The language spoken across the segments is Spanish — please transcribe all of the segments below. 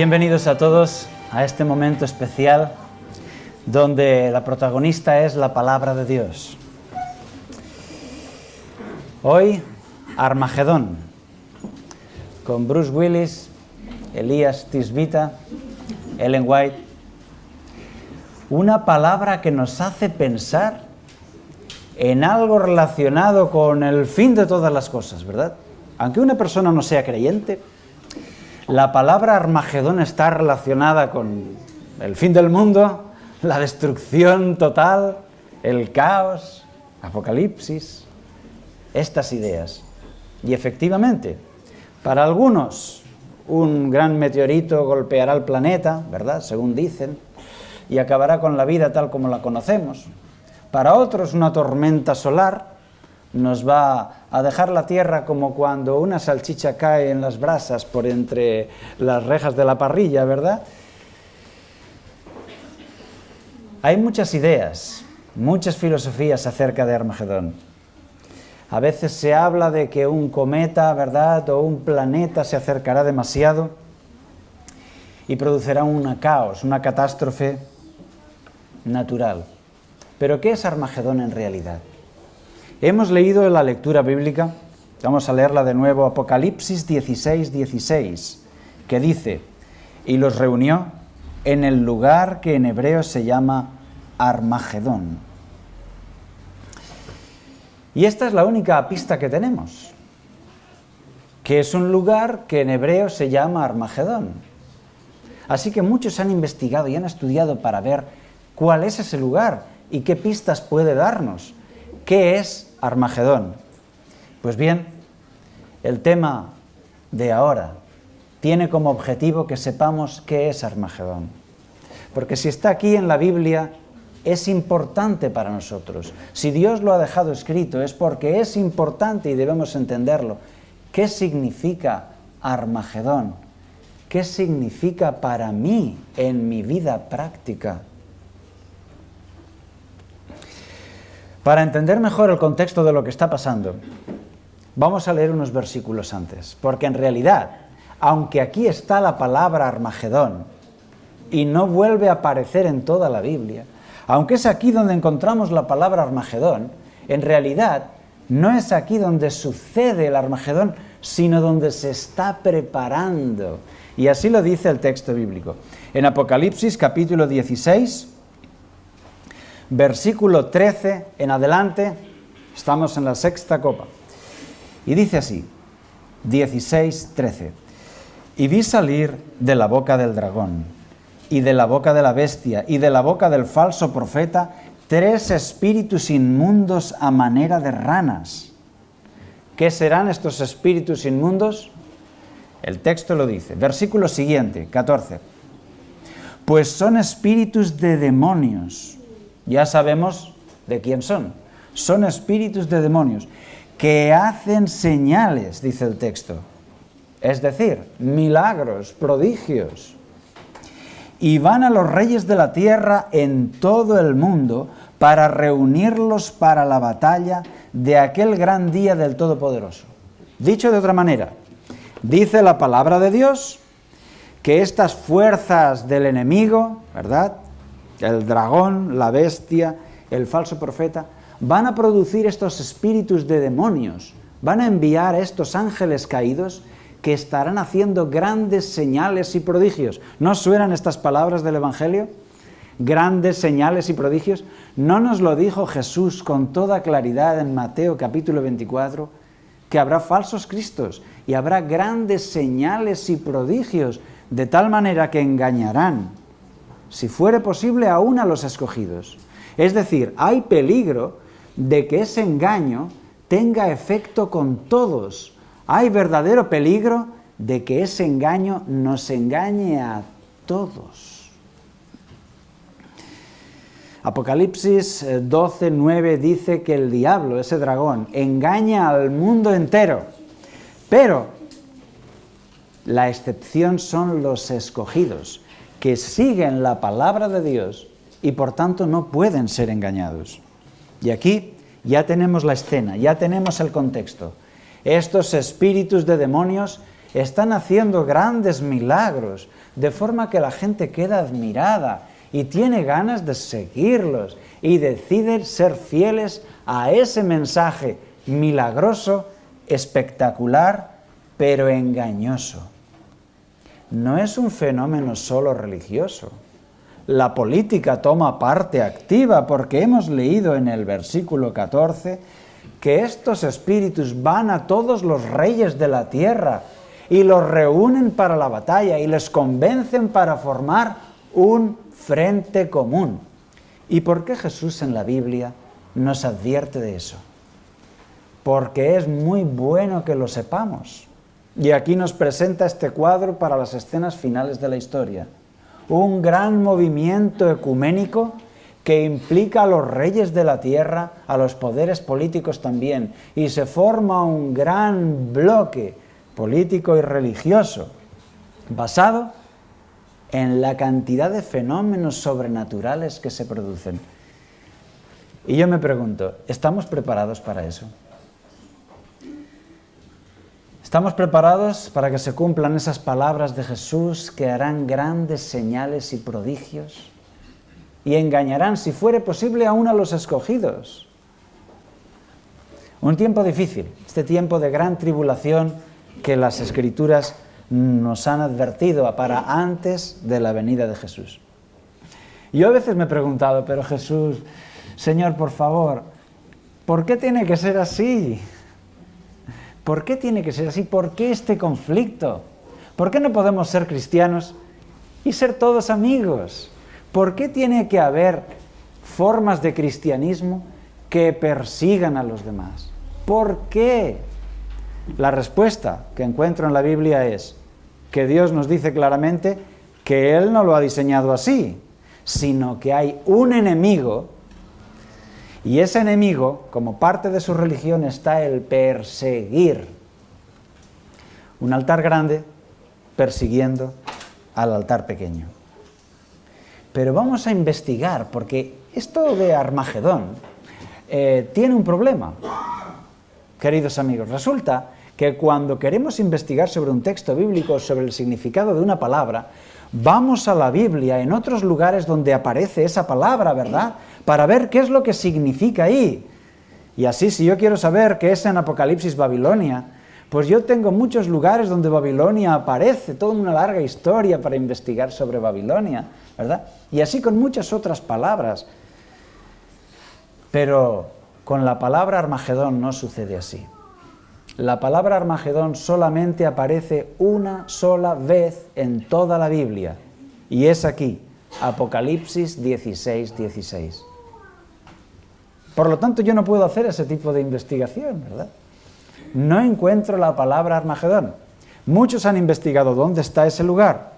Bienvenidos a todos a este momento especial donde la protagonista es la palabra de Dios. Hoy, Armagedón, con Bruce Willis, Elias Tisbita, Ellen White. Una palabra que nos hace pensar en algo relacionado con el fin de todas las cosas, ¿verdad? Aunque una persona no sea creyente, la palabra Armagedón está relacionada con el fin del mundo, la destrucción total, el caos, Apocalipsis, estas ideas. Y efectivamente, para algunos, un gran meteorito golpeará el planeta, ¿verdad?, según dicen, y acabará con la vida tal como la conocemos. Para otros, una tormenta solar nos va a dejar la tierra como cuando una salchicha cae en las brasas por entre las rejas de la parrilla, ¿verdad? Hay muchas ideas, muchas filosofías acerca de Armagedón. A veces se habla de que un cometa, ¿verdad?, o un planeta se acercará demasiado y producirá un caos, una catástrofe natural. ¿Pero qué es Armagedón en realidad? Hemos leído en la lectura bíblica, vamos a leerla de nuevo, Apocalipsis 16:16, que dice: y los reunió en el lugar que en hebreo se llama Armagedón. Y esta es la única pista que tenemos, que es un lugar que en hebreo se llama Armagedón. Así que muchos han investigado y han estudiado para ver cuál es ese lugar y qué pistas puede darnos. ¿Qué es Armagedón? Pues bien, el tema de ahora tiene como objetivo que sepamos qué es Armagedón. Porque si está aquí en la Biblia, es importante para nosotros. Si Dios lo ha dejado escrito, es porque es importante y debemos entenderlo. ¿Qué significa Armagedón? ¿Qué significa para mí en mi vida práctica? Para entender mejor el contexto de lo que está pasando, vamos a leer unos versículos antes, porque en realidad, aunque aquí está la palabra Armagedón y no vuelve a aparecer en toda la Biblia, aunque es aquí donde encontramos la palabra Armagedón, en realidad no es aquí donde sucede el Armagedón, sino donde se está preparando. Y así lo dice el texto bíblico. En Apocalipsis capítulo 16, versículo 13 en adelante, estamos en la sexta copa. Y dice así, 16:13. Y vi salir de la boca del dragón, y de la boca de la bestia, y de la boca del falso profeta, 3 espíritus inmundos a manera de ranas. ¿Qué serán estos espíritus inmundos? El texto lo dice. Versículo siguiente, 14. Pues son espíritus de demonios. Ya sabemos de quién son. Son espíritus de demonios que hacen señales, dice el texto. Es decir, milagros, prodigios. Y van a los reyes de la tierra en todo el mundo para reunirlos para la batalla de aquel gran día del Todopoderoso. Dicho de otra manera, dice la palabra de Dios que estas fuerzas del enemigo, ¿verdad?, el dragón, la bestia, el falso profeta, van a producir estos espíritus de demonios, van a enviar estos ángeles caídos que estarán haciendo grandes señales y prodigios. ¿No suenan estas palabras del Evangelio? Grandes señales y prodigios. ¿No nos lo dijo Jesús con toda claridad en Mateo capítulo 24? Que habrá falsos cristos y habrá grandes señales y prodigios, de tal manera que engañarán, si fuere posible, aún a los escogidos. Es decir, hay peligro de que ese engaño tenga efecto con todos. Hay verdadero peligro de que ese engaño nos engañe a todos. Apocalipsis 12:9 dice que el diablo, ese dragón, engaña al mundo entero. Pero la excepción son los escogidos, que siguen la palabra de Dios y por tanto no pueden ser engañados. Y aquí ya tenemos la escena, ya tenemos el contexto. Estos espíritus de demonios están haciendo grandes milagros, de forma que la gente queda admirada y tiene ganas de seguirlos y deciden ser fieles a ese mensaje milagroso, espectacular, pero engañoso. No es un fenómeno solo religioso. La política toma parte activa porque hemos leído en el versículo 14 que estos espíritus van a todos los reyes de la tierra y los reúnen para la batalla y les convencen para formar un frente común. ¿Y por qué Jesús en la Biblia nos advierte de eso? Porque es muy bueno que lo sepamos. Y aquí nos presenta este cuadro para las escenas finales de la historia. Un gran movimiento ecuménico que implica a los reyes de la tierra, a los poderes políticos también, y se forma un gran bloque político y religioso basado en la cantidad de fenómenos sobrenaturales que se producen. Y yo me pregunto, ¿estamos preparados para eso? ¿Estamos preparados para que se cumplan esas palabras de Jesús que harán grandes señales y prodigios y engañarán, si fuere posible, aún a los escogidos? Un tiempo difícil, este tiempo de gran tribulación que las Escrituras nos han advertido para antes de la venida de Jesús. Yo a veces me he preguntado, pero Jesús, Señor, por favor, ¿por qué tiene que ser así? ¿Por qué tiene que ser así? ¿Por qué este conflicto? ¿Por qué no podemos ser cristianos y ser todos amigos? ¿Por qué tiene que haber formas de cristianismo que persigan a los demás? ¿Por qué? La respuesta que encuentro en la Biblia es que Dios nos dice claramente que Él no lo ha diseñado así, sino que hay un enemigo. Y ese enemigo, como parte de su religión, está el perseguir. Un altar grande persiguiendo al altar pequeño. Pero vamos a investigar, porque esto de Armagedón tiene un problema, queridos amigos. Resulta que cuando queremos investigar sobre un texto bíblico, sobre el significado de una palabra, vamos a la Biblia, en otros lugares donde aparece esa palabra, ¿verdad?, para ver qué es lo que significa ahí. Y así, si yo quiero saber qué es en Apocalipsis Babilonia, pues yo tengo muchos lugares donde Babilonia aparece, toda una larga historia para investigar sobre Babilonia, ¿verdad? Y así con muchas otras palabras. Pero con la palabra Armagedón no sucede así. La palabra Armagedón solamente aparece una sola vez en toda la Biblia, y es aquí, Apocalipsis 16:16. Por lo tanto, yo no puedo hacer ese tipo de investigación, ¿verdad? No encuentro la palabra Armagedón. Muchos han investigado dónde está ese lugar.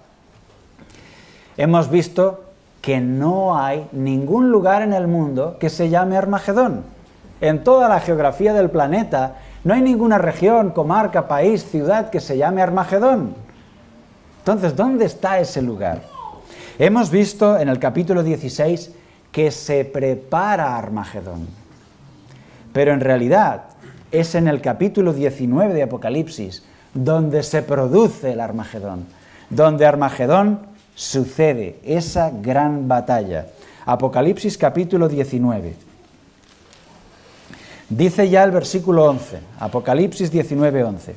Hemos visto que no hay ningún lugar en el mundo que se llame Armagedón. En toda la geografía del planeta no hay ninguna región, comarca, país, ciudad que se llame Armagedón. Entonces, ¿dónde está ese lugar? Hemos visto en el capítulo 16 que se prepara Armagedón. Pero en realidad es en el capítulo 19 de Apocalipsis donde se produce el Armagedón, donde Armagedón sucede, esa gran batalla. Apocalipsis capítulo 19. Dice ya el versículo 11, Apocalipsis 19:11.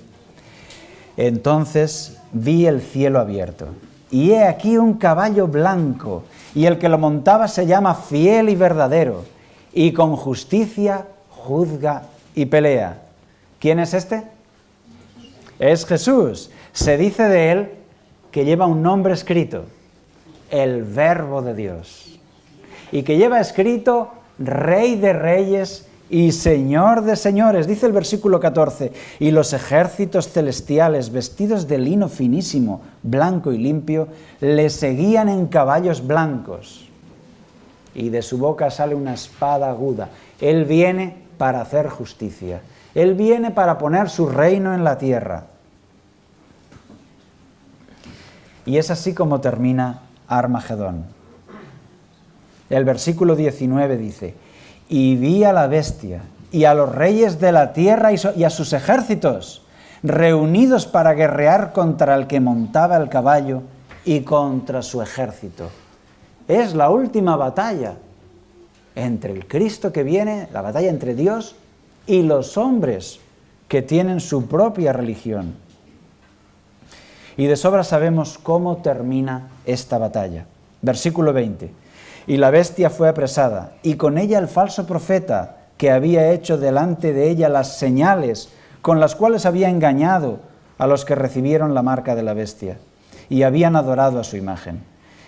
Entonces vi el cielo abierto, y he aquí un caballo blanco, y el que lo montaba se llama Fiel y Verdadero, y con justicia juzga y pelea. ¿Quién es este? Es Jesús. Se dice de él que lleva un nombre escrito, el Verbo de Dios, y que lleva escrito Rey de Reyes y Señor de señores. Dice el versículo 14, y los ejércitos celestiales, vestidos de lino finísimo, blanco y limpio, le seguían en caballos blancos, y de su boca sale una espada aguda. Él viene para hacer justicia. Él viene para poner su reino en la tierra. Y es así como termina Armagedón. El versículo 19 dice, y vi a la bestia y a los reyes de la tierra y a sus ejércitos reunidos para guerrear contra el que montaba el caballo y contra su ejército. Es la última batalla entre el Cristo que viene, la batalla entre Dios y los hombres que tienen su propia religión. Y de sobra sabemos cómo termina esta batalla. Versículo 20. Y la bestia fue apresada, y con ella el falso profeta, que había hecho delante de ella las señales con las cuales había engañado a los que recibieron la marca de la bestia, y habían adorado a su imagen.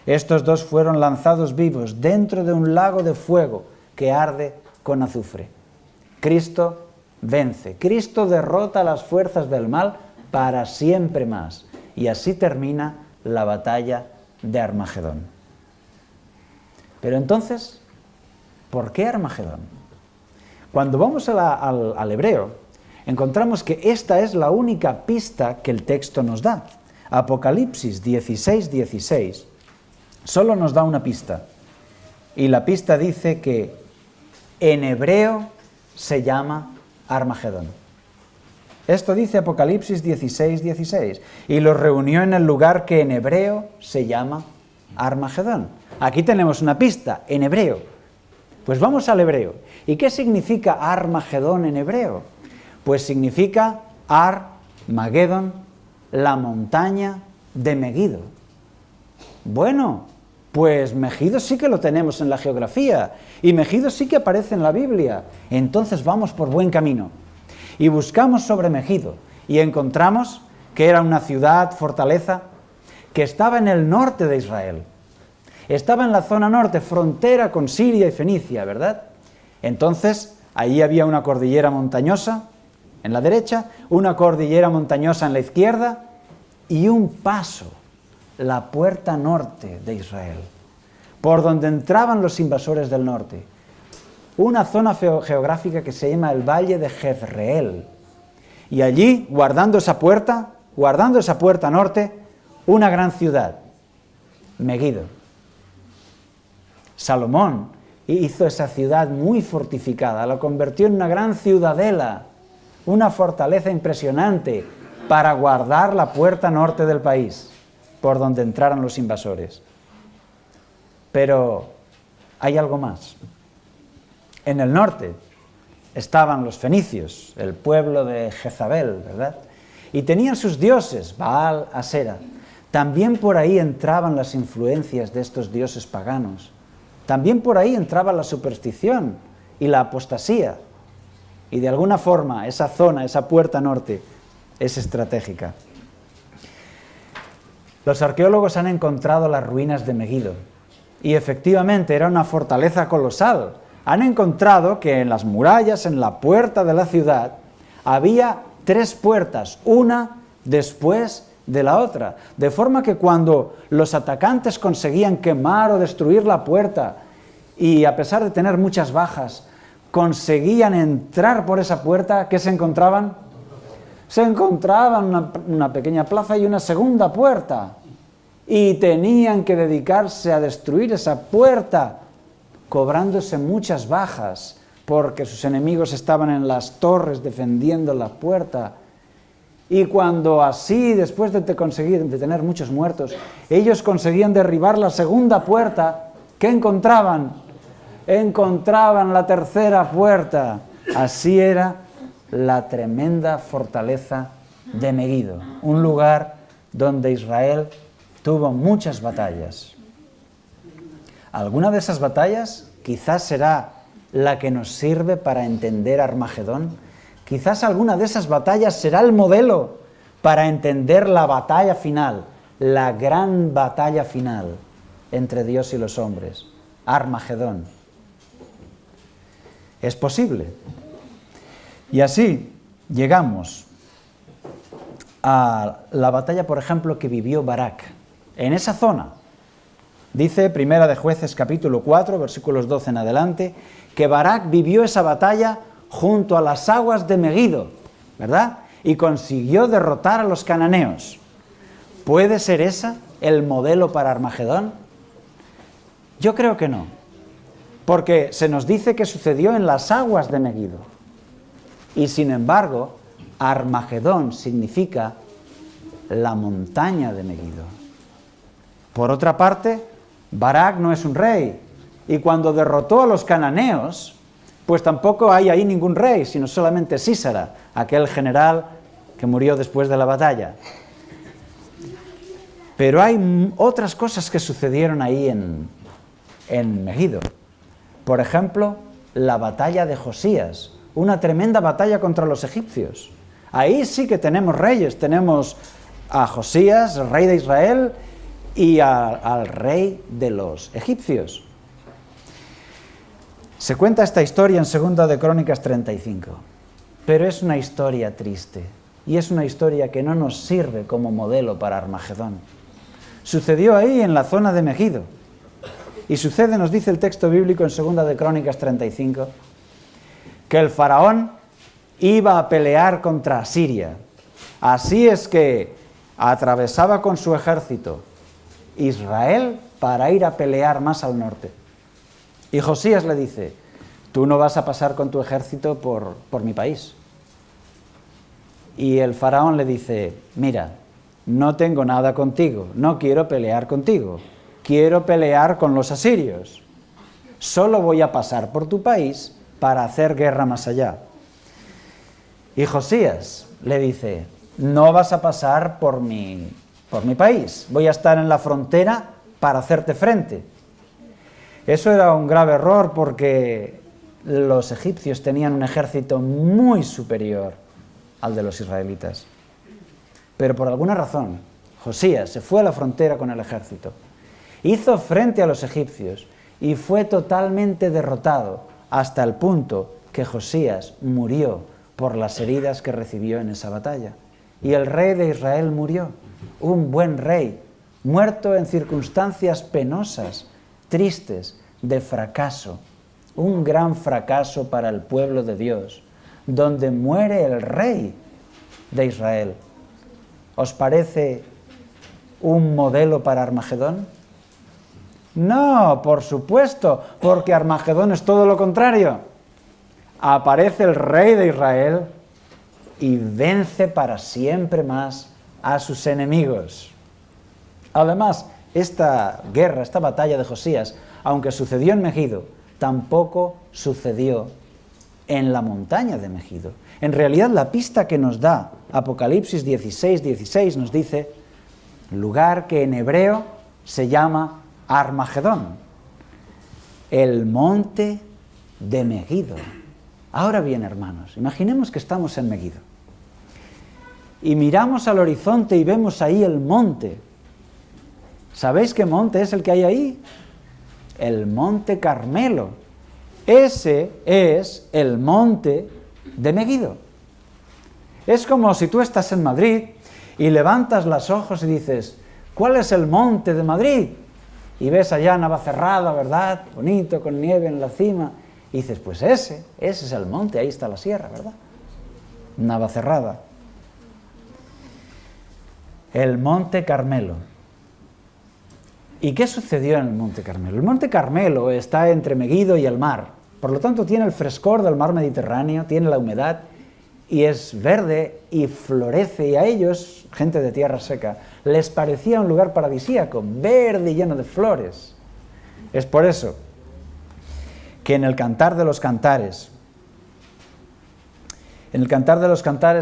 Estos dos fueron lanzados vivos dentro de un lago de fuego que arde con azufre. Cristo vence, Cristo derrota las fuerzas del mal para siempre más. Y así termina la batalla de Armagedón. Pero entonces, ¿por qué Armagedón? Cuando vamos al hebreo, encontramos que esta es la única pista que el texto nos da. Apocalipsis 16:16 solo nos da una pista. Y la pista dice que en hebreo se llama Armagedón. Esto dice Apocalipsis 16:16. Y los reunió en el lugar que en hebreo se llama Armagedón. Aquí tenemos una pista, en hebreo. Pues vamos al hebreo. ¿Y qué significa Armagedón en hebreo? Pues significa Ar-Magedón, la montaña de Megido. Bueno, pues Megido sí que lo tenemos en la geografía. Y Megido sí que aparece en la Biblia. Entonces vamos por buen camino. Y buscamos sobre Megido y encontramos que era una ciudad, fortaleza, que estaba en el norte de Israel. Estaba en la zona norte, frontera con Siria y Fenicia, ¿verdad? Entonces, ahí había una cordillera montañosa en la derecha, una cordillera montañosa en la izquierda y un paso, la puerta norte de Israel, por donde entraban los invasores del norte. Una zona geográfica que se llama el Valle de Jezreel. Y allí, guardando esa puerta norte, una gran ciudad, Megido. Salomón hizo esa ciudad muy fortificada, la convirtió en una gran ciudadela, una fortaleza impresionante para guardar la puerta norte del país, por donde entraran los invasores. Pero hay algo más. En el norte estaban los fenicios, el pueblo de Jezabel, ¿verdad? Y tenían sus dioses, Baal, Asera. También por ahí entraban las influencias de estos dioses paganos. También por ahí entraba la superstición y la apostasía. Y de alguna forma esa zona, esa puerta norte, es estratégica. Los arqueólogos han encontrado las ruinas de Megido. Y efectivamente era una fortaleza colosal. Han encontrado que en las murallas, en la puerta de la ciudad, había 3 puertas, una después de la otra. De forma que cuando los atacantes conseguían quemar o destruir la puerta, y a pesar de tener muchas bajas, conseguían entrar por esa puerta, ¿qué se encontraban? Se encontraban una pequeña plaza y una segunda puerta. Y tenían que dedicarse a destruir esa puerta, cobrándose muchas bajas, porque sus enemigos estaban en las torres defendiendo la puerta. Y cuando así, después de tener muchos muertos, ellos conseguían derribar la segunda puerta, ¿qué encontraban? Encontraban la tercera puerta. Así era la tremenda fortaleza de Megido, un lugar donde Israel tuvo muchas batallas. Alguna de esas batallas quizás será la que nos sirve para entender Armagedón. Quizás alguna de esas batallas será el modelo para entender la batalla final, la gran batalla final entre Dios y los hombres, Armagedón. Es posible. Y así llegamos a la batalla, por ejemplo, que vivió Barak en esa zona. Dice Primera de Jueces capítulo 4, versículos 12 en adelante, que Barak vivió esa batalla junto a las aguas de Megido, ¿verdad? Y consiguió derrotar a los cananeos. ¿Puede ser esa el modelo para Armagedón? Yo creo que no, porque se nos dice que sucedió en las aguas de Megido. Y sin embargo, Armagedón significa la montaña de Megiddo. Por otra parte, Barak no es un rey, y cuando derrotó a los cananeos, pues tampoco hay ahí ningún rey, sino solamente Sísara, aquel general que murió después de la batalla. Pero hay otras cosas que sucedieron ahí en Megiddo. Por ejemplo, la batalla de Josías, una tremenda batalla contra los egipcios. Ahí sí que tenemos reyes, tenemos a Josías, el rey de Israel, y al rey de los egipcios. Se cuenta esta historia en 2 de Crónicas 35, pero es una historia triste, y es una historia que no nos sirve como modelo para Armagedón. Sucedió ahí en la zona de Megiddo, y sucede, nos dice el texto bíblico en 2 de Crónicas 35, que el faraón iba a pelear contra Asiria. Así es que atravesaba con su ejército Israel para ir a pelear más al norte. Y Josías le dice, tú no vas a pasar con tu ejército por mi país. Y el faraón le dice, mira, no tengo nada contigo, no quiero pelear contigo, quiero pelear con los asirios. Solo voy a pasar por tu país para hacer guerra más allá. Y Josías le dice, no vas a pasar por mi país, voy a estar en la frontera para hacerte frente. Eso era un grave error porque los egipcios tenían un ejército muy superior al de los israelitas. Pero por alguna razón, Josías se fue a la frontera con el ejército, hizo frente a los egipcios y fue totalmente derrotado hasta el punto que Josías murió por las heridas que recibió en esa batalla. Y el rey de Israel murió, un buen rey, muerto en circunstancias penosas, tristes, de fracaso, un gran fracaso para el pueblo de Dios, donde muere el rey de Israel. ¿Os parece un modelo para Armagedón? No, por supuesto, porque Armagedón es todo lo contrario. Aparece el rey de Israel y vence para siempre más a sus enemigos. Además, esta guerra, esta batalla de Josías, aunque sucedió en Megiddo, tampoco sucedió en la montaña de Megiddo. En realidad, la pista que nos da Apocalipsis 16 nos dice, lugar que en hebreo se llama Armagedón, el monte de Megiddo. Ahora bien, hermanos, imaginemos que estamos en Megiddo y miramos al horizonte y vemos ahí el monte. ¿Sabéis qué monte es el que hay ahí? El monte Carmelo. Ese es el monte de Megiddo. Es como si tú estás en Madrid y levantas los ojos y dices, ¿cuál es el monte de Madrid? Y ves allá Navacerrada, ¿verdad? Bonito, con nieve en la cima. Y dices, pues ese es el monte, ahí está la sierra, ¿verdad? Navacerrada. El monte Carmelo. ¿Y qué sucedió en el monte Carmelo? El monte Carmelo está entre Megiddo y el mar. Por lo tanto, tiene el frescor del mar Mediterráneo, tiene la humedad y es verde y florece. Y a ellos, gente de tierra seca, les parecía un lugar paradisíaco, verde y lleno de flores. Es por eso que en el Cantar de los Cantares,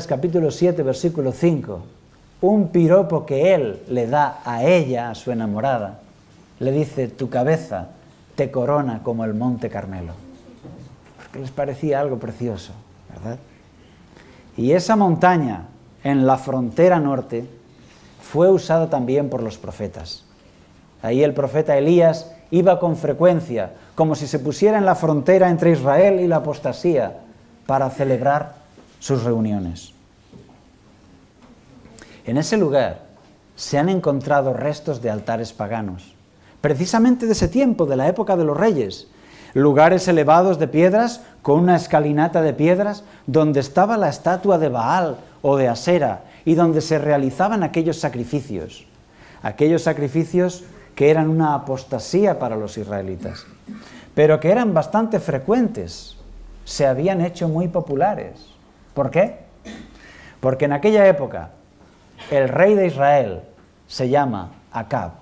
capítulo 7, versículo 5, un piropo que él le da a ella, a su enamorada, le dice, tu cabeza te corona como el monte Carmelo. Porque les parecía algo precioso, ¿verdad? Y esa montaña en la frontera norte fue usada también por los profetas. Ahí el profeta Elías iba con frecuencia, como si se pusiera en la frontera entre Israel y la apostasía, para celebrar sus reuniones. En ese lugar se han encontrado restos de altares paganos, precisamente de ese tiempo, de la época de los reyes, lugares elevados de piedras, con una escalinata de piedras, donde estaba la estatua de Baal o de Asera, y donde se realizaban aquellos sacrificios que eran una apostasía para los israelitas, pero que eran bastante frecuentes, se habían hecho muy populares. ¿Por qué? Porque en aquella época el rey de Israel se llama Acab.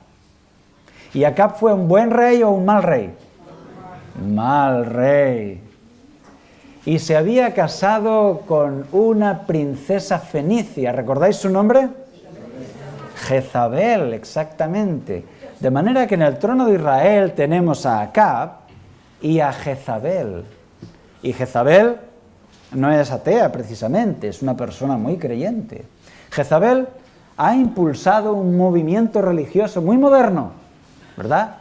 ¿Y Acab fue un buen rey o un mal rey? Mal rey. Y se había casado con una princesa fenicia. ¿Recordáis su nombre? Jezabel, exactamente. De manera que en el trono de Israel tenemos a Acab y a Jezabel. Y Jezabel no es atea precisamente, es una persona muy creyente. Jezabel ha impulsado un movimiento religioso muy moderno, ¿verdad?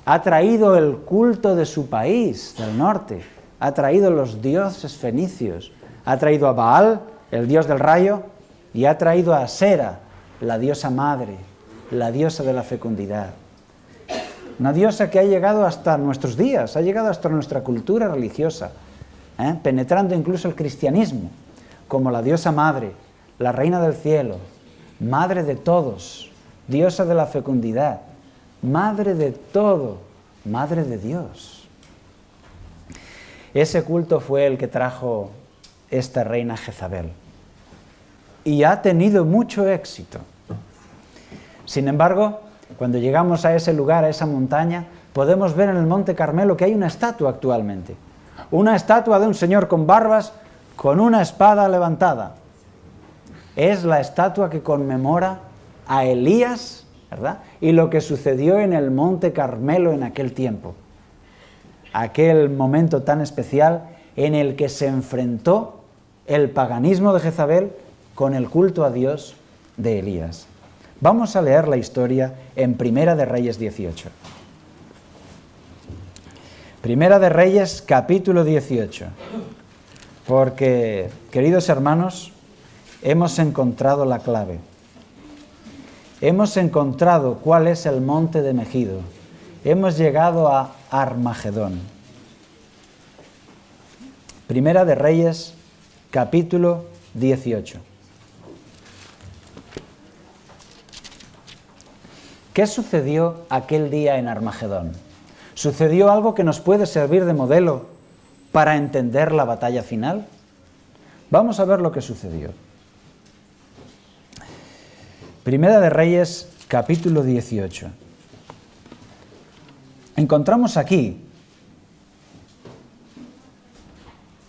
Ha traído el culto de su país, del norte, ha traído los dioses fenicios, ha traído a Baal, el dios del rayo, y ha traído a Asera, la diosa madre, la diosa de la fecundidad. Una diosa que ha llegado hasta nuestros días, ha llegado hasta nuestra cultura religiosa, penetrando incluso el cristianismo, como la diosa madre, la reina del cielo, madre de todos, diosa de la fecundidad, madre de todo, madre de Dios. Ese culto fue el que trajo esta reina Jezabel. Y ha tenido mucho éxito. Sin embargo, cuando llegamos a ese lugar, a esa montaña, podemos ver en el Monte Carmelo que hay una estatua actualmente. Una estatua de un señor con barbas, con una espada levantada. Es la estatua que conmemora a Elías, ¿verdad? Y lo que sucedió en el Monte Carmelo en aquel tiempo. Aquel momento tan especial en el que se enfrentó el paganismo de Jezabel con el culto a Dios de Elías. Vamos a leer la historia en Primera de Reyes 18. Primera de Reyes, capítulo 18. Porque, queridos hermanos, hemos encontrado la clave. Hemos encontrado cuál es el monte de Megido. Hemos llegado a Armagedón. Primera de Reyes, capítulo 18. ¿Qué sucedió aquel día en Armagedón? ¿Sucedió algo que nos puede servir de modelo para entender la batalla final? Vamos a ver lo que sucedió. Primera de Reyes, capítulo 18. Encontramos aquí,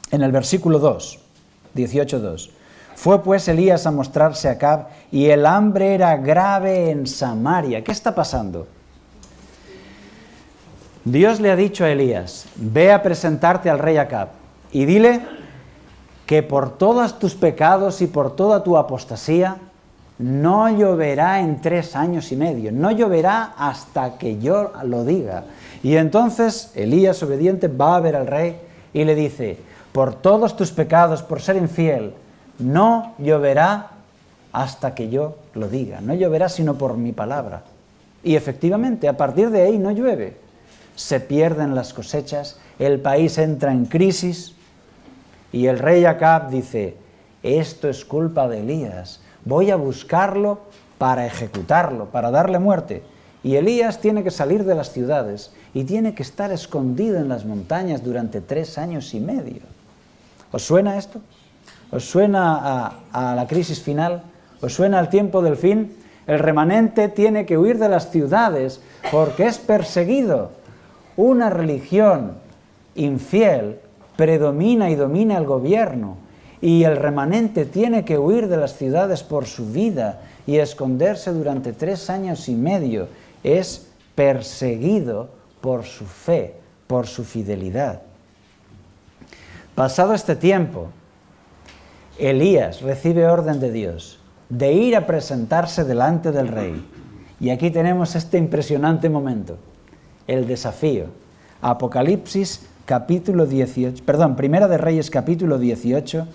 en el versículo 2, 18:2. Fue pues Elías a mostrarse a Acab, y el hambre era grave en Samaria. ¿Qué está pasando? Dios le ha dicho a Elías, ve a presentarte al rey Acab, y dile que por todos tus pecados y por toda tu apostasía, no lloverá en 3 años y medio, no lloverá hasta que yo lo diga. Y entonces Elías, obediente, va a ver al rey y le dice, por todos tus pecados, por ser infiel, no lloverá hasta que yo lo diga, no lloverá sino por mi palabra. Y efectivamente, a partir de ahí no llueve. Se pierden las cosechas, el país entra en crisis y el rey Acab dice, esto es culpa de Elías, voy a buscarlo para ejecutarlo, para darle muerte. Y Elías tiene que salir de las ciudades y tiene que estar escondido en las montañas durante 3 años y medio. ¿Os suena esto? ¿Os suena a la crisis final? ¿Os suena al tiempo del fin? El remanente tiene que huir de las ciudades porque es perseguido. Una religión infiel predomina y domina el gobierno y el remanente tiene que huir de las ciudades por su vida y esconderse durante 3 años y medio. Es perseguido por su fe, por su fidelidad. Pasado este tiempo, Elías recibe orden de Dios de ir a presentarse delante del rey. Y aquí tenemos este impresionante momento, el desafío. Apocalipsis capítulo 18, Primera de Reyes capítulo 18,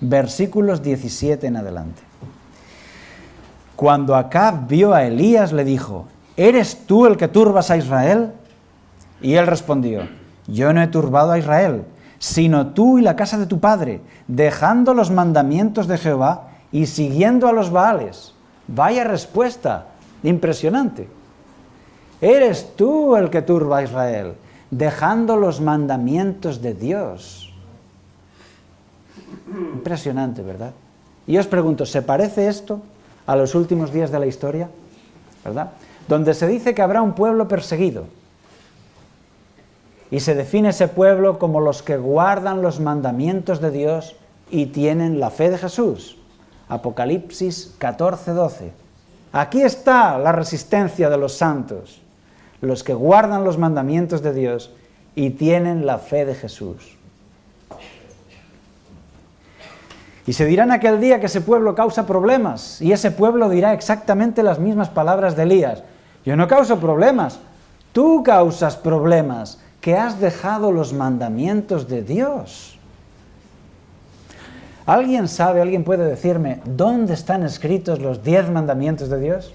versículos 17 en adelante. Cuando Acab vio a Elías, le dijo, ¿eres tú el que turbas a Israel? Y él respondió, yo no he turbado a Israel, sino tú y la casa de tu padre, dejando los mandamientos de Jehová y siguiendo a los Baales. Vaya respuesta, impresionante. Eres tú el que turba a Israel, dejando los mandamientos de Dios. Impresionante, ¿verdad? Y os pregunto, ¿se parece esto a los últimos días de la historia? ¿Verdad? Donde se dice que habrá un pueblo perseguido. Y se define ese pueblo como los que guardan los mandamientos de Dios y tienen la fe de Jesús. Apocalipsis 14:12. Aquí está la resistencia de los santos, los que guardan los mandamientos de Dios y tienen la fe de Jesús. Y se dirá en aquel día que ese pueblo causa problemas, y ese pueblo dirá exactamente las mismas palabras de Elías. Yo no causo problemas, tú causas problemas, que has dejado los mandamientos de Dios. ¿Alguien sabe, alguien puede decirme, dónde están escritos los 10 mandamientos de Dios?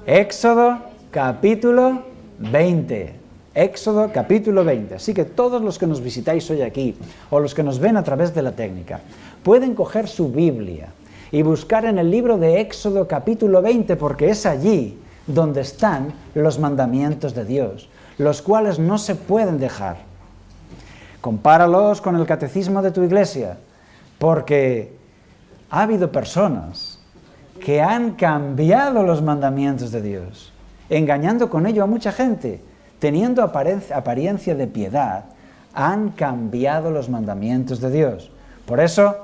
Éxodo capítulo 20. Éxodo capítulo 20. Así que todos los que nos visitáis hoy aquí, o los que nos ven a través de la técnica, pueden coger su Biblia y buscar en el libro de Éxodo capítulo 20, porque es allí donde están los mandamientos de Dios, los cuales no se pueden dejar. Compáralos con el catecismo de tu iglesia, porque ha habido personas que han cambiado los mandamientos de Dios, engañando con ello a mucha gente, teniendo apariencia de piedad, han cambiado los mandamientos de Dios. Por eso,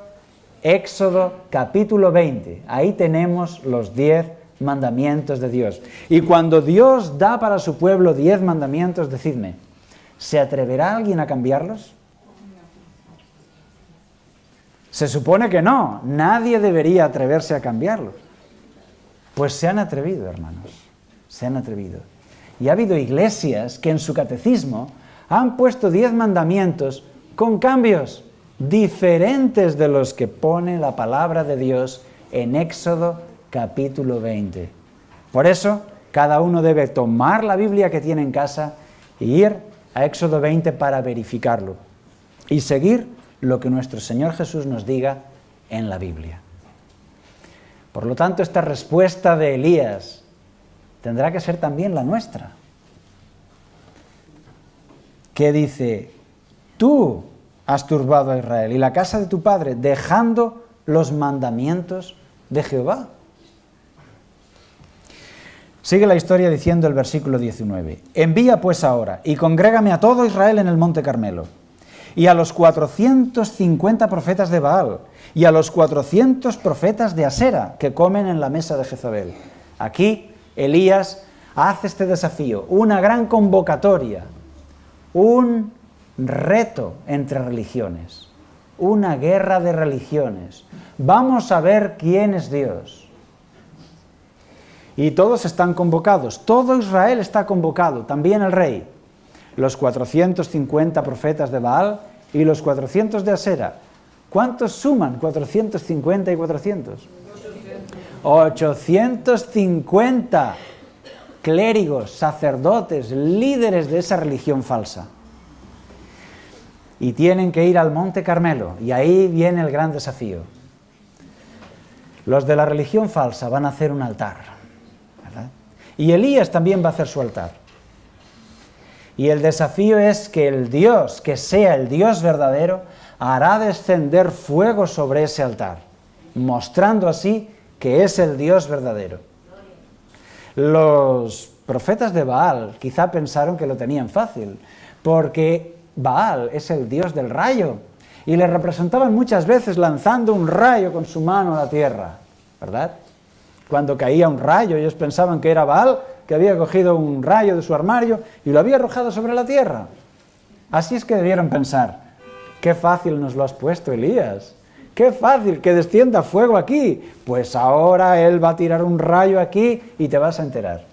Éxodo capítulo 20, ahí tenemos los 10 mandamientos de Dios. Y cuando Dios da para su pueblo 10 mandamientos, decidme, ¿se atreverá alguien a cambiarlos? Se supone que no, nadie debería atreverse a cambiarlos. Pues se han atrevido, hermanos, se han atrevido. Y ha habido iglesias que en su catecismo han puesto 10 mandamientos con cambios diferentes de los que pone la palabra de Dios en Éxodo capítulo 20. Por eso, cada uno debe tomar la Biblia que tiene en casa e ir a Éxodo 20 para verificarlo y seguir lo que nuestro Señor Jesús nos diga en la Biblia. Por lo tanto, esta respuesta de Elías tendrá que ser también la nuestra, que dice, tú has turbado a Israel y la casa de tu padre, dejando los mandamientos de Jehová. Sigue la historia diciendo el versículo 19, envía pues ahora y congrégame a todo Israel en el monte Carmelo, y a los 450 profetas de Baal, y a los 400 profetas de Asera, que comen en la mesa de Jezabel. Aquí Elías hace este desafío, una gran convocatoria, un reto entre religiones, una guerra de religiones. Vamos a ver quién es Dios. Y todos están convocados, todo Israel está convocado, también el rey. Los 450 profetas de Baal y los 400 de Asera. ¿Cuántos suman 450 y 400? 850 clérigos, sacerdotes, líderes de esa religión falsa. Y tienen que ir al monte Carmelo, y ahí viene el gran desafío. Los de la religión falsa van a hacer un altar, ¿verdad? Y Elías también va a hacer su altar. Y el desafío es que el Dios, que sea el Dios verdadero, hará descender fuego sobre ese altar, mostrando así que es el Dios verdadero. Los profetas de Baal quizá pensaron que lo tenían fácil, porque Baal es el Dios del rayo, y le representaban muchas veces lanzando un rayo con su mano a la tierra, ¿verdad? Cuando caía un rayo, ellos pensaban que era Baal, que había cogido un rayo de su armario y lo había arrojado sobre la tierra. Así es que debieron pensar, qué fácil nos lo has puesto, Elías, qué fácil que descienda fuego aquí, pues ahora él va a tirar un rayo aquí y te vas a enterar.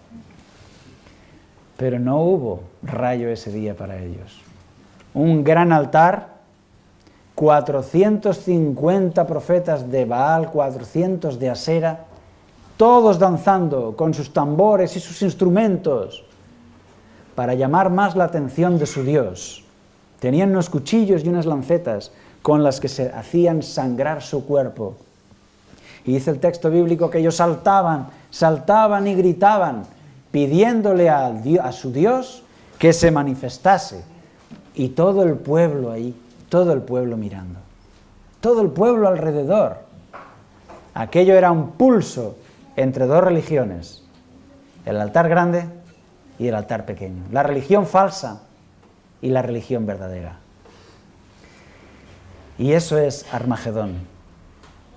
Pero no hubo rayo ese día para ellos. Un gran altar, 450 profetas de Baal, 400 de Asera, todos danzando con sus tambores y sus instrumentos para llamar más la atención de su Dios. Tenían unos cuchillos y unas lancetas con las que se hacían sangrar su cuerpo. Y dice el texto bíblico que ellos saltaban y gritaban, pidiéndole a su Dios que se manifestase. Y todo el pueblo ahí, todo el pueblo mirando. todo el pueblo alrededor. Aquello era un pulso entre dos religiones, el altar grande y el altar pequeño, la religión falsa y la religión verdadera. Y eso es Armagedón,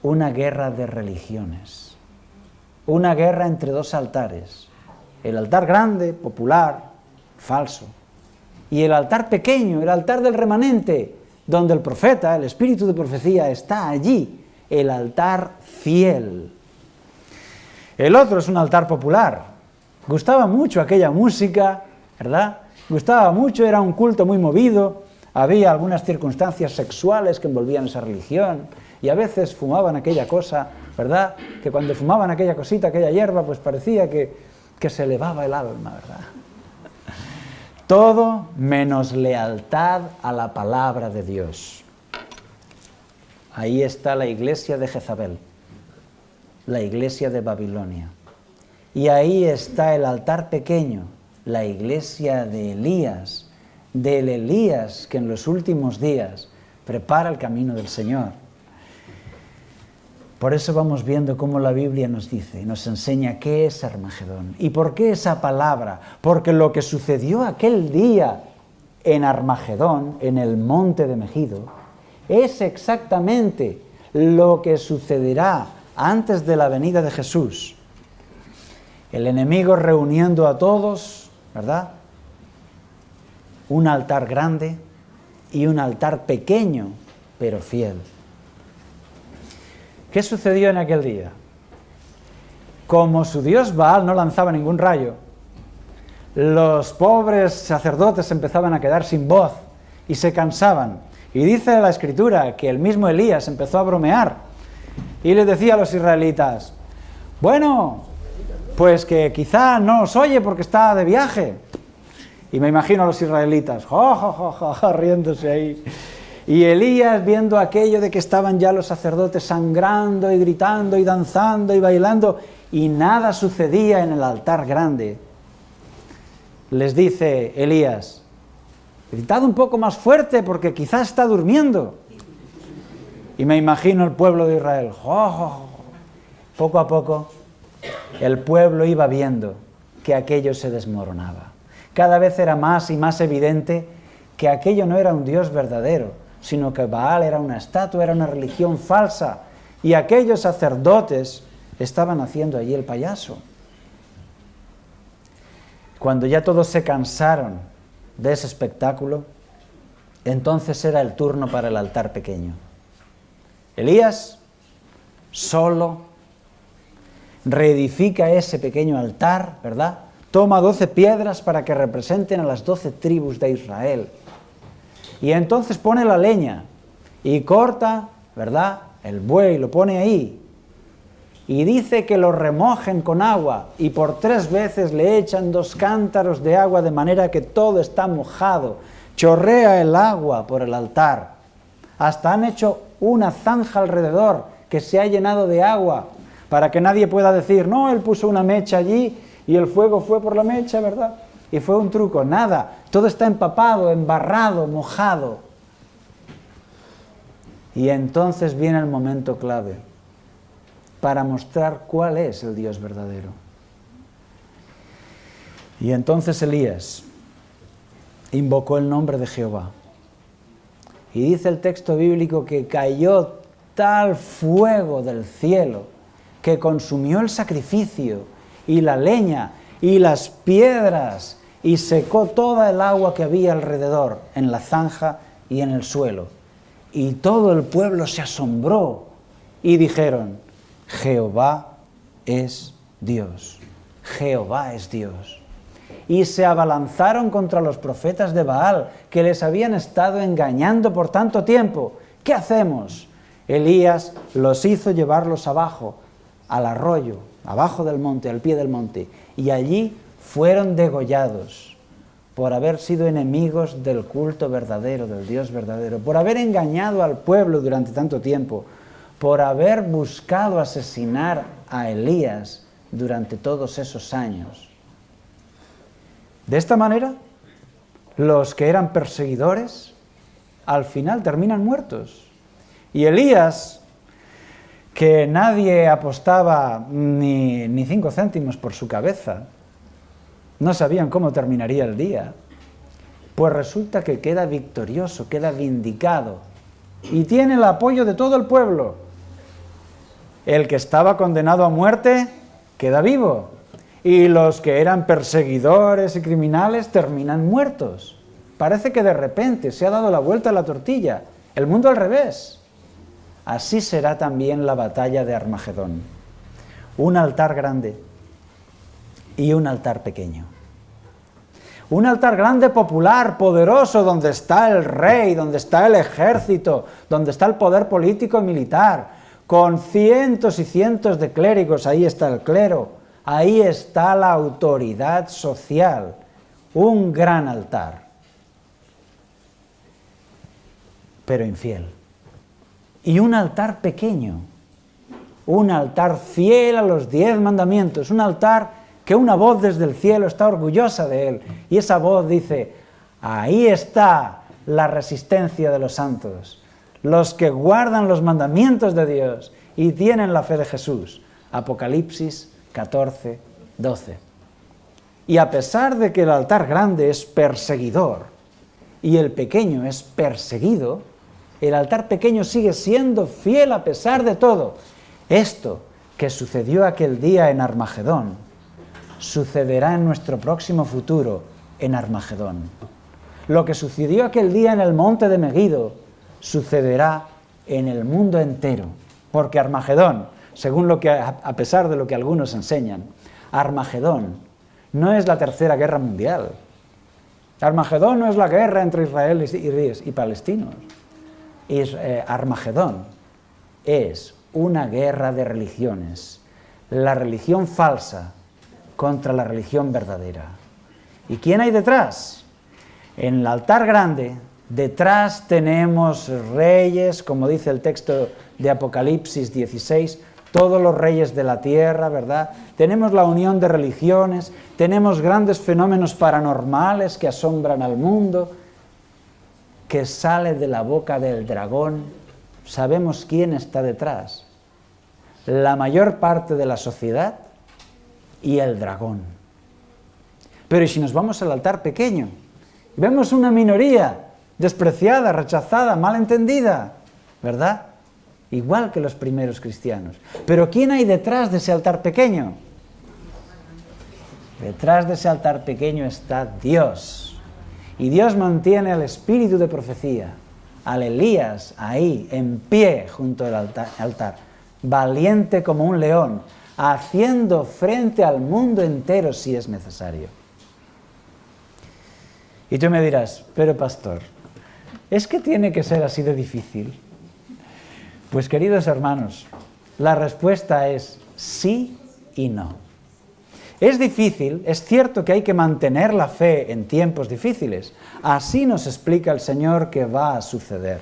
una guerra de religiones, una guerra entre dos altares, el altar grande, popular, falso, y el altar pequeño, el altar del remanente, donde el profeta, el espíritu de profecía está allí, el altar fiel. El otro es un altar popular. Gustaba mucho aquella música, ¿verdad? Gustaba mucho, era un culto muy movido, había algunas circunstancias sexuales que envolvían esa religión, y a veces fumaban aquella cosa, ¿verdad? Que cuando fumaban aquella cosita, aquella hierba, pues parecía que se elevaba el alma, ¿verdad? Todo menos lealtad a la palabra de Dios. Ahí está la iglesia de Jezabel, la iglesia de Babilonia. Y ahí está el altar pequeño, la iglesia de Elías, del Elías que en los últimos días prepara el camino del Señor. Por eso vamos viendo cómo la Biblia nos dice, nos enseña qué es Armagedón. ¿Y por qué esa palabra? Porque lo que sucedió aquel día en Armagedón, en el monte de Megido, es exactamente lo que sucederá antes de la venida de Jesús. El enemigo reuniendo a todos, ¿verdad? Un altar grande y un altar pequeño, pero fiel. ¿Qué sucedió en aquel día? Como su dios Baal no lanzaba ningún rayo, los pobres sacerdotes empezaban a quedar sin voz y se cansaban. Y dice la Escritura que el mismo Elías empezó a bromear y les decía a los israelitas, bueno, pues que quizá no os oye porque está de viaje. Y me imagino a los israelitas, riéndose ahí. Y Elías, viendo aquello de que estaban ya los sacerdotes sangrando y gritando y danzando y bailando, y nada sucedía en el altar grande, les dice Elías, gritad un poco más fuerte porque quizás está durmiendo. Y me imagino el pueblo de Israel, poco a poco, el pueblo iba viendo que aquello se desmoronaba. Cada vez era más y más evidente que aquello no era un Dios verdadero, sino que Baal era una estatua, era una religión falsa, y aquellos sacerdotes estaban haciendo allí el payaso. Cuando ya todos se cansaron de ese espectáculo, entonces era el turno para el altar pequeño. Elías, solo, reedifica ese pequeño altar, ¿verdad? Toma 12 piedras para que representen a las 12 tribus de Israel. Y entonces pone la leña y corta, ¿verdad?, el buey, lo pone ahí. Y dice que lo remojen con agua y por 3 veces le echan 2 cántaros de agua de manera que todo está mojado. Chorrea el agua por el altar. Hasta han hecho una zanja alrededor que se ha llenado de agua para que nadie pueda decir, no, él puso una mecha allí y el fuego fue por la mecha, ¿verdad? Y fue un truco, nada, todo está empapado, embarrado, mojado. Y entonces viene el momento clave para mostrar cuál es el Dios verdadero. Y entonces Elías invocó el nombre de Jehová. Y dice el texto bíblico que cayó tal fuego del cielo que consumió el sacrificio y la leña y las piedras y secó toda el agua que había alrededor en la zanja y en el suelo. Y todo el pueblo se asombró y dijeron, Jehová es Dios, Jehová es Dios. Y se abalanzaron contra los profetas de Baal, que les habían estado engañando por tanto tiempo. ¿Qué hacemos? Elías los hizo llevarlos abajo, al arroyo, abajo del monte, al pie del monte, y allí fueron degollados por haber sido enemigos del culto verdadero, del Dios verdadero, por haber engañado al pueblo durante tanto tiempo, por haber buscado asesinar a Elías durante todos esos años. De esta manera, los que eran perseguidores, al final terminan muertos. Y Elías, que nadie apostaba ni 5 céntimos por su cabeza, no sabían cómo terminaría el día, pues resulta que queda victorioso, queda vindicado, y tiene el apoyo de todo el pueblo. El que estaba condenado a muerte queda vivo, y los que eran perseguidores y criminales terminan muertos. Parece que de repente se ha dado la vuelta a la tortilla, el mundo al revés. Así será también la batalla de Armagedón. Un altar grande y un altar pequeño. Un altar grande, popular, poderoso, donde está el rey, donde está el ejército, donde está el poder político y militar, con cientos y cientos de clérigos. Ahí está el clero, ahí está la autoridad social. Un gran altar, pero infiel. Y un altar pequeño, un altar fiel a los 10 mandamientos, un altar que una voz desde el cielo está orgullosa de él, y esa voz dice: ahí está la resistencia de los santos, los que guardan los mandamientos de Dios y tienen la fe de Jesús. Apocalipsis 14, 12. Y a pesar de que el altar grande es perseguidor y el pequeño es perseguido, el altar pequeño sigue siendo fiel a pesar de todo. Esto que sucedió aquel día en Armagedón, sucederá en nuestro próximo futuro en Armagedón. Lo que sucedió aquel día en el monte de Megido, sucederá en el mundo entero. Porque Armagedón, según a pesar de lo que algunos enseñan, Armagedón no es la tercera guerra mundial. Armagedón no es la guerra entre israelíes y palestinos. Armagedón es una guerra de religiones, la religión falsa contra la religión verdadera. ¿Y quién hay detrás? En el altar grande, detrás tenemos reyes, como dice el texto de Apocalipsis 16, todos los reyes de la tierra, ¿verdad? Tenemos la unión de religiones, tenemos grandes fenómenos paranormales que asombran al mundo, que sale de la boca del dragón. Sabemos quién está detrás: la mayor parte de la sociedad y el dragón. Pero ¿y si nos vamos al altar pequeño? Vemos una minoría despreciada, rechazada, malentendida, ¿verdad? Igual que los primeros cristianos. Pero ¿quién hay detrás de ese altar pequeño? Detrás de ese altar pequeño está Dios. Y Dios mantiene al espíritu de profecía, al Elías, ahí, en pie junto al altar, valiente como un león, haciendo frente al mundo entero si es necesario. Y tú me dirás: pero pastor, ¿es que tiene que ser así de difícil? Pues queridos hermanos, la respuesta es sí y no. Es difícil, es cierto que hay que mantener la fe en tiempos difíciles. Así nos explica el Señor que va a suceder.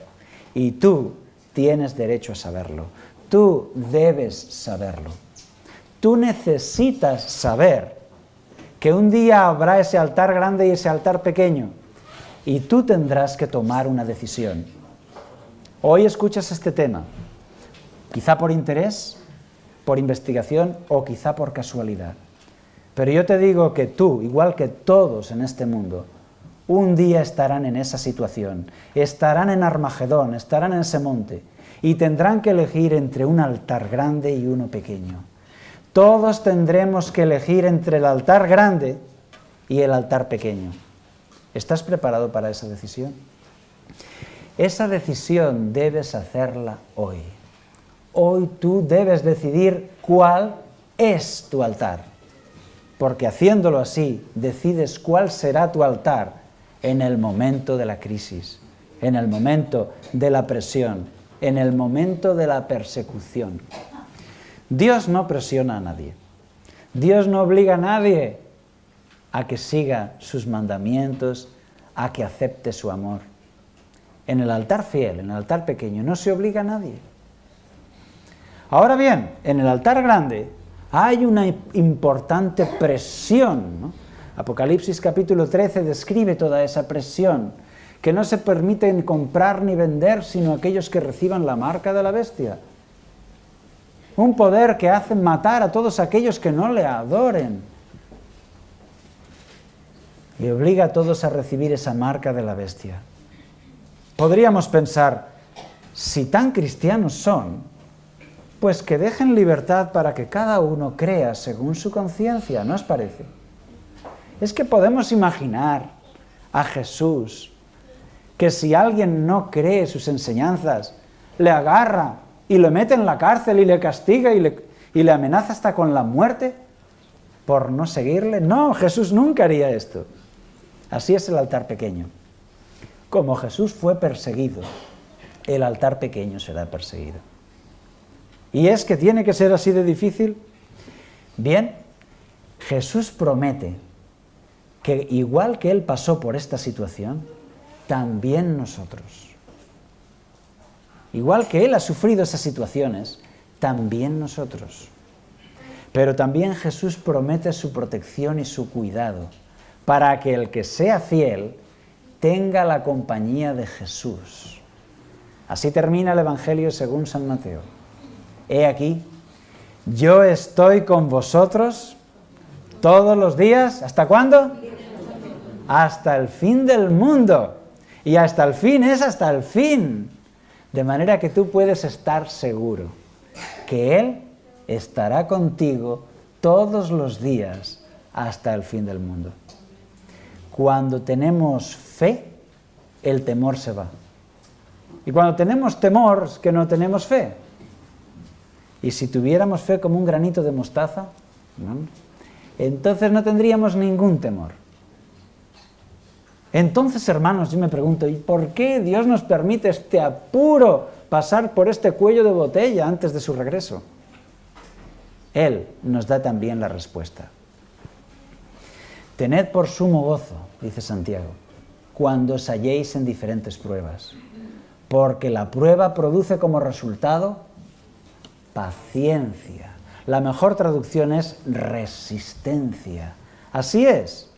Y tú tienes derecho a saberlo. Tú debes saberlo. Tú necesitas saber que un día habrá ese altar grande y ese altar pequeño. Y tú tendrás que tomar una decisión. Hoy escuchas este tema, quizá por interés, por investigación o quizá por casualidad. Pero yo te digo que tú, igual que todos en este mundo, un día estarán en esa situación, estarán en Armagedón, estarán en ese monte, y tendrán que elegir entre un altar grande y uno pequeño. Todos tendremos que elegir entre el altar grande y el altar pequeño. ¿Estás preparado para esa decisión? Esa decisión debes hacerla hoy. Hoy tú debes decidir cuál es tu altar. Porque haciéndolo así, decides cuál será tu altar en el momento de la crisis, en el momento de la presión, en el momento de la persecución. Dios no presiona a nadie. Dios no obliga a nadie a que siga sus mandamientos, a que acepte su amor. En el altar fiel, en el altar pequeño, no se obliga a nadie. Ahora bien, en el altar grande hay una importante presión, ¿no? Apocalipsis capítulo 13 describe toda esa presión que no se permiten comprar ni vender sino aquellos que reciban la marca de la bestia. Un poder que hace matar a todos aquellos que no le adoren. Y obliga a todos a recibir esa marca de la bestia. Podríamos pensar, si tan cristianos son, pues que dejen libertad para que cada uno crea según su conciencia, ¿no os parece? Es que podemos imaginar a Jesús, que si alguien no cree sus enseñanzas, le agarra y lo mete en la cárcel y le castiga y le amenaza hasta con la muerte por no seguirle. No, Jesús nunca haría esto. Así es el altar pequeño. Como Jesús fue perseguido, el altar pequeño será perseguido. ¿Y es que tiene que ser así de difícil? Bien, Jesús promete que igual que Él pasó por esta situación, también nosotros. Igual que Él ha sufrido esas situaciones, también nosotros. Pero también Jesús promete su protección y su cuidado, para que el que sea fiel tenga la compañía de Jesús. Así termina el Evangelio según San Mateo. He aquí, yo estoy con vosotros todos los días. ¿Hasta cuándo? Hasta el fin del mundo. Y hasta el fin es hasta el fin. De manera que tú puedes estar seguro que Él estará contigo todos los días hasta el fin del mundo. Cuando tenemos fe, el temor se va. Y cuando tenemos temor, es que no tenemos fe. Y si tuviéramos fe como un granito de mostaza, ¿no?, entonces no tendríamos ningún temor. Entonces, hermanos, yo me pregunto, ¿y por qué Dios nos permite este apuro, pasar por este cuello de botella antes de su regreso? Él nos da también la respuesta. Tened por sumo gozo, dice Santiago, cuando os halléis en diferentes pruebas, porque la prueba produce como resultado paciencia. La mejor traducción es resistencia. Así es.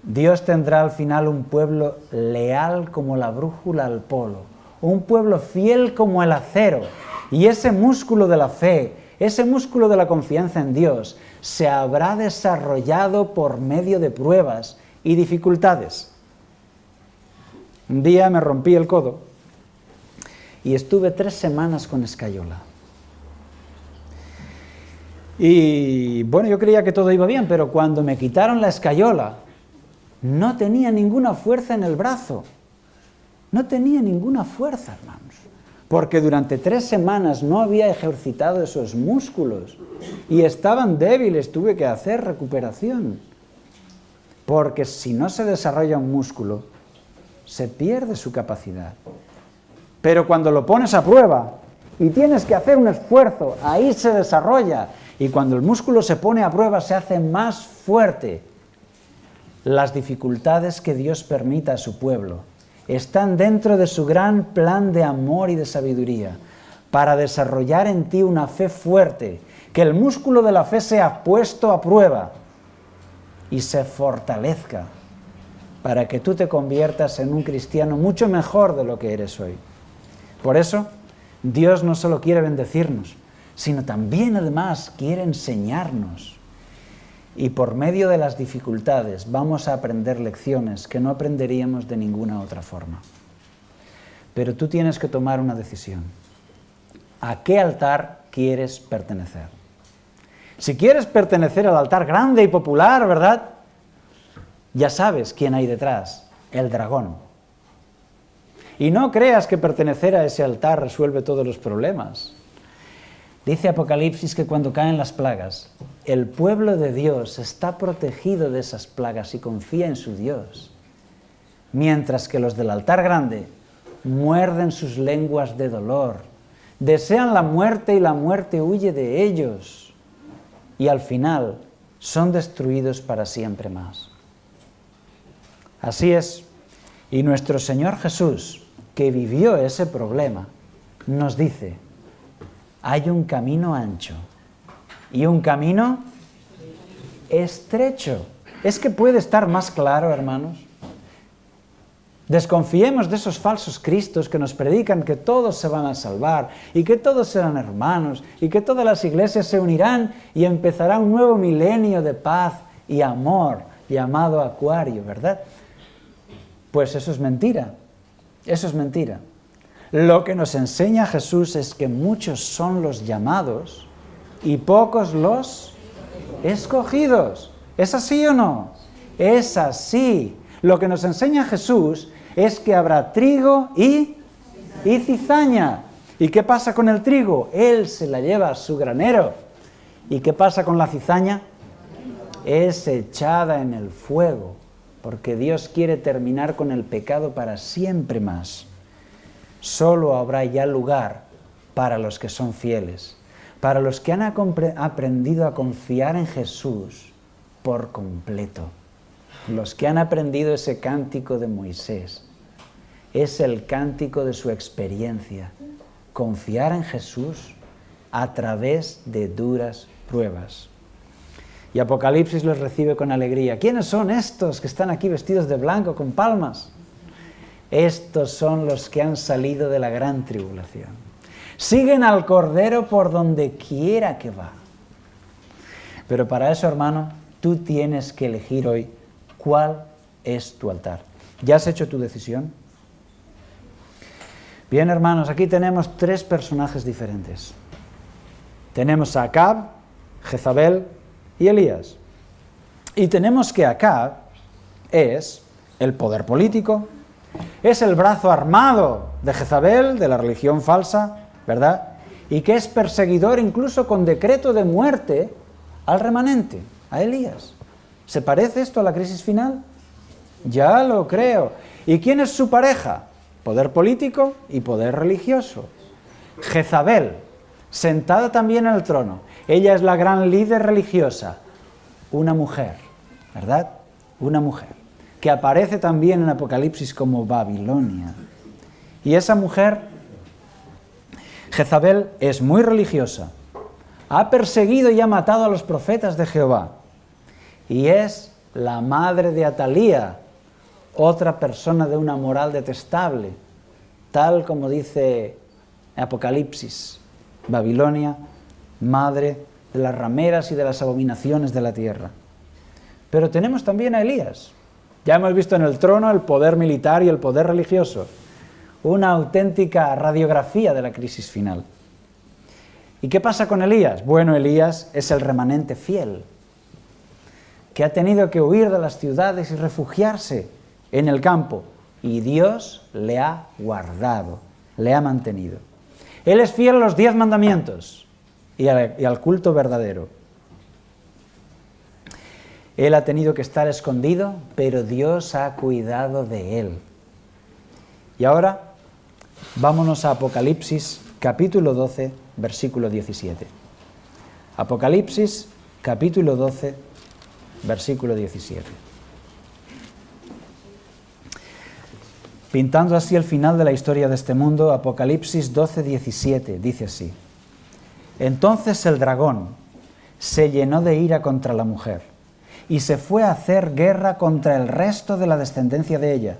Dios tendrá al final un pueblo leal como la brújula al polo, un pueblo fiel como el acero, y ese músculo de la fe, ese músculo de la confianza en Dios, se habrá desarrollado por medio de pruebas y dificultades. Un día me rompí el codo y estuve 3 semanas con escayola. Y bueno, yo creía que todo iba bien, pero cuando me quitaron la escayola, no tenía ninguna fuerza en el brazo. No tenía ninguna fuerza, hermanos. Porque durante 3 semanas no había ejercitado esos músculos y estaban débiles, tuve que hacer recuperación. Porque si no se desarrolla un músculo, se pierde su capacidad. Pero cuando lo pones a prueba y tienes que hacer un esfuerzo, ahí se desarrolla. Y cuando el músculo se pone a prueba, se hace más fuerte. Las dificultades que Dios permita a su pueblo están dentro de su gran plan de amor y de sabiduría, para desarrollar en ti una fe fuerte, que el músculo de la fe sea puesto a prueba y se fortalezca, para que tú te conviertas en un cristiano mucho mejor de lo que eres hoy. Por eso, Dios no solo quiere bendecirnos, sino también además quiere enseñarnos. Y por medio de las dificultades vamos a aprender lecciones que no aprenderíamos de ninguna otra forma. Pero tú tienes que tomar una decisión. ¿A qué altar quieres pertenecer? Si quieres pertenecer al altar grande y popular, ¿verdad?, ya sabes quién hay detrás, el dragón. Y no creas que pertenecer a ese altar resuelve todos los problemas. Dice Apocalipsis que cuando caen las plagas, el pueblo de Dios está protegido de esas plagas y confía en su Dios, mientras que los del altar grande muerden sus lenguas de dolor, desean la muerte y la muerte huye de ellos, y al final son destruidos para siempre más. Así es, y nuestro Señor Jesús, que vivió ese problema, nos dice: hay un camino ancho y un camino estrecho. ¿Es que puede estar más claro, hermanos? Desconfiemos de esos falsos cristos que nos predican que todos se van a salvar y que todos serán hermanos y que todas las iglesias se unirán y empezará un nuevo milenio de paz y amor llamado Acuario, ¿verdad? Pues eso es mentira, eso es mentira. Lo que nos enseña Jesús es que muchos son los llamados y pocos los escogidos. ¿Es así o no? Es así. Lo que nos enseña Jesús es que habrá trigo y cizaña. ¿Y qué pasa con el trigo? Él se la lleva a su granero. ¿Y qué pasa con la cizaña? Es echada en el fuego, porque Dios quiere terminar con el pecado para siempre más. Solo habrá ya lugar para los que son fieles, para los que han aprendido a confiar en Jesús por completo. Los que han aprendido ese cántico de Moisés, es el cántico de su experiencia, confiar en Jesús a través de duras pruebas. Y Apocalipsis los recibe con alegría. ¿Quiénes son estos que están aquí vestidos de blanco con palmas? Estos son los que han salido de la gran tribulación. Siguen al Cordero por donde quiera que va. Pero para eso, hermano, tú tienes que elegir hoy cuál es tu altar. ¿Ya has hecho tu decisión? Bien, hermanos, aquí tenemos tres personajes diferentes. Tenemos a Acab, Jezabel y Elías. Y tenemos que Acab es el poder político, es el brazo armado de Jezabel, de la religión falsa, ¿verdad? Y que es perseguidor incluso con decreto de muerte al remanente, a Elías. ¿Se parece esto a la crisis final? Ya lo creo. ¿Y quién es su pareja? Poder político y poder religioso. Jezabel, sentada también en el trono. Ella es la gran líder religiosa. Una mujer, ¿verdad? Una mujer, que aparece también en Apocalipsis como Babilonia. Y esa mujer, Jezabel, es muy religiosa. Ha perseguido y ha matado a los profetas de Jehová. Y es la madre de Atalía, otra persona de una moral detestable, tal como dice Apocalipsis. Babilonia, madre de las rameras y de las abominaciones de la tierra. Pero tenemos también a Elías. Ya hemos visto en el trono el poder militar y el poder religioso. Una auténtica radiografía de la crisis final. ¿Y qué pasa con Elías? Bueno, Elías es el remanente fiel, que ha tenido que huir de las ciudades y refugiarse en el campo. Y Dios le ha guardado, le ha mantenido. Él es fiel a los 10 mandamientos y al culto verdadero. Él ha tenido que estar escondido, pero Dios ha cuidado de él. Y ahora, vámonos a Apocalipsis, capítulo 12, versículo 17. Apocalipsis, capítulo 12, versículo 17. Pintando así el final de la historia de este mundo, Apocalipsis 12, 17, dice así: Entonces el dragón se llenó de ira contra la mujer y se fue a hacer guerra contra el resto de la descendencia de ella,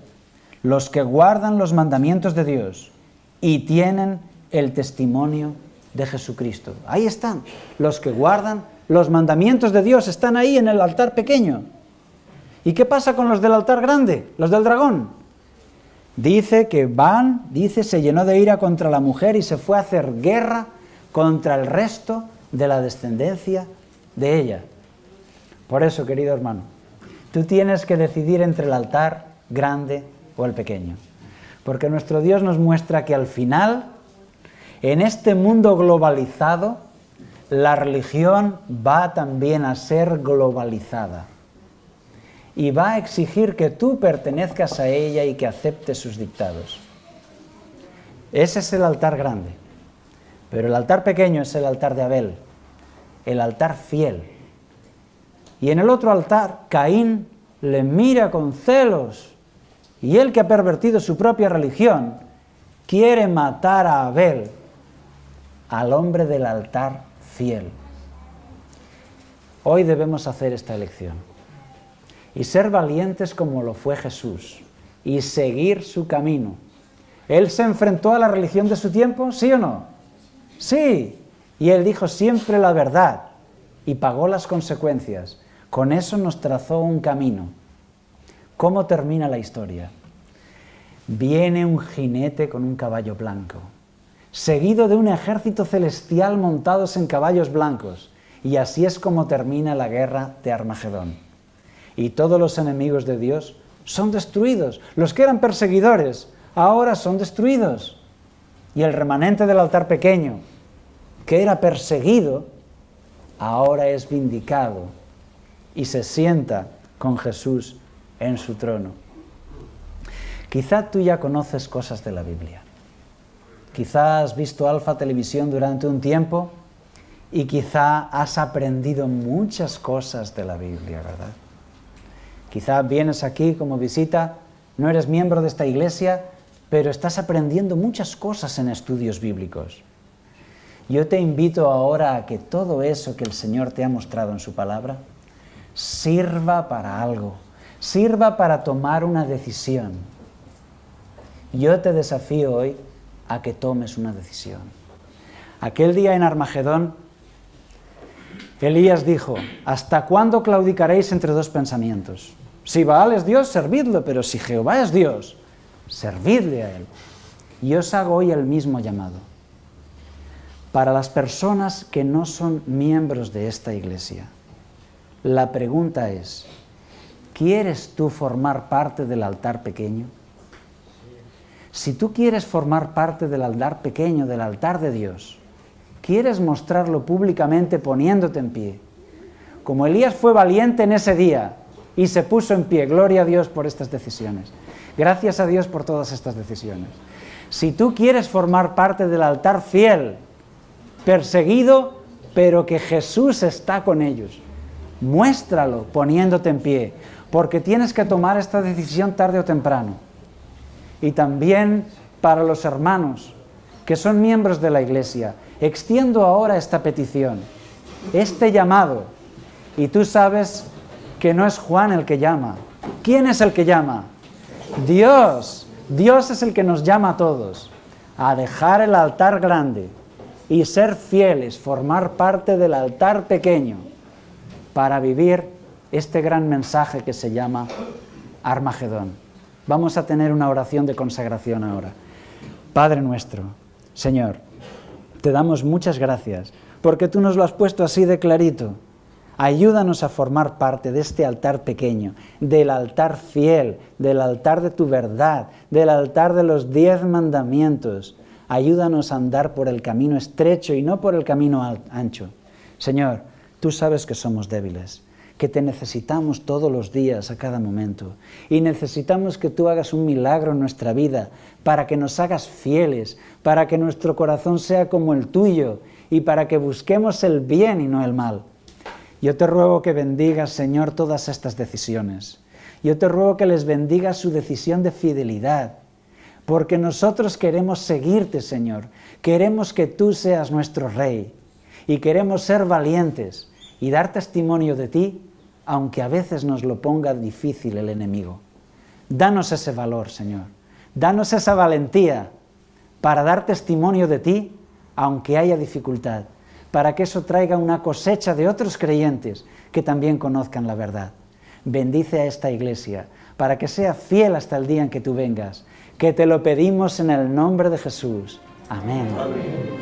los que guardan los mandamientos de Dios y tienen el testimonio de Jesucristo. Ahí están, los que guardan los mandamientos de Dios, están ahí en el altar pequeño. ¿Y qué pasa con los del altar grande, los del dragón? Dice que se llenó de ira contra la mujer y se fue a hacer guerra contra el resto de la descendencia de ella. Por eso, querido hermano, tú tienes que decidir entre el altar grande o el pequeño. Porque nuestro Dios nos muestra que al final, en este mundo globalizado, la religión va también a ser globalizada. Y va a exigir que tú pertenezcas a ella y que aceptes sus dictados. Ese es el altar grande. Pero el altar pequeño es el altar de Abel, el altar fiel. Y en el otro altar, Caín le mira con celos. Y él, que ha pervertido su propia religión, quiere matar a Abel, al hombre del altar fiel. Hoy debemos hacer esta elección y ser valientes como lo fue Jesús, y seguir su camino. ¿Él se enfrentó a la religión de su tiempo? ¿Sí o no? Sí. Y él dijo siempre la verdad y pagó las consecuencias. Con eso nos trazó un camino. ¿Cómo termina la historia? Viene un jinete con un caballo blanco, seguido de un ejército celestial montados en caballos blancos. Y así es como termina la guerra de Armagedón. Y todos los enemigos de Dios son destruidos. Los que eran perseguidores ahora son destruidos. Y el remanente del altar pequeño, que era perseguido, ahora es vindicado y se sienta con Jesús en su trono. Quizá tú ya conoces cosas de la Biblia. Quizá has visto Alfa Televisión durante un tiempo y quizá has aprendido muchas cosas de la Biblia, ¿verdad? Quizá vienes aquí como visita, no eres miembro de esta iglesia, pero estás aprendiendo muchas cosas en estudios bíblicos. Yo te invito ahora a que todo eso que el Señor te ha mostrado en su palabra sirva para algo, sirva para tomar una decisión. Yo te desafío hoy a que tomes una decisión. Aquel día en Armagedón, Elías dijo: ¿hasta cuándo claudicaréis entre dos pensamientos? Si Baal es Dios, servidlo, pero si Jehová es Dios, servidle a Él. Y os hago hoy el mismo llamado. Para las personas que no son miembros de esta iglesia, la pregunta es: ¿quieres tú formar parte del altar pequeño? Si tú quieres formar parte del altar pequeño, del altar de Dios, quieres mostrarlo públicamente poniéndote en pie, como Elías fue valiente en ese día y se puso en pie. Gloria a Dios por estas decisiones. Gracias a Dios por todas estas decisiones. Si tú quieres formar parte del altar fiel, perseguido, pero que Jesús está con ellos, muéstralo poniéndote en pie, porque tienes que tomar esta decisión tarde o temprano. Y también para los hermanos que son miembros de la iglesia, extiendo ahora esta petición, este llamado, y tú sabes que no es Juan el que llama. ¿Quién es el que llama? Dios. Dios es el que nos llama a todos a dejar el altar grande y ser fieles, formar parte del altar pequeño para vivir este gran mensaje que se llama Armagedón. Vamos a tener una oración de consagración ahora. Padre nuestro, Señor, te damos muchas gracias porque tú nos lo has puesto así de clarito. Ayúdanos a formar parte de este altar pequeño, del altar fiel, del altar de tu verdad, del altar de los 10 mandamientos. Ayúdanos a andar por el camino estrecho y no por el camino ancho. Señor, tú sabes que somos débiles, que te necesitamos todos los días, a cada momento. Y necesitamos que tú hagas un milagro en nuestra vida para que nos hagas fieles, para que nuestro corazón sea como el tuyo y para que busquemos el bien y no el mal. Yo te ruego que bendigas, Señor, todas estas decisiones. Yo te ruego que les bendigas su decisión de fidelidad, porque nosotros queremos seguirte, Señor. Queremos que tú seas nuestro Rey y queremos ser valientes y dar testimonio de ti, aunque a veces nos lo ponga difícil el enemigo. Danos ese valor, Señor. Danos esa valentía para dar testimonio de ti, aunque haya dificultad, para que eso traiga una cosecha de otros creyentes que también conozcan la verdad. Bendice a esta iglesia para que sea fiel hasta el día en que tú vengas, que te lo pedimos en el nombre de Jesús. Amén. Amén.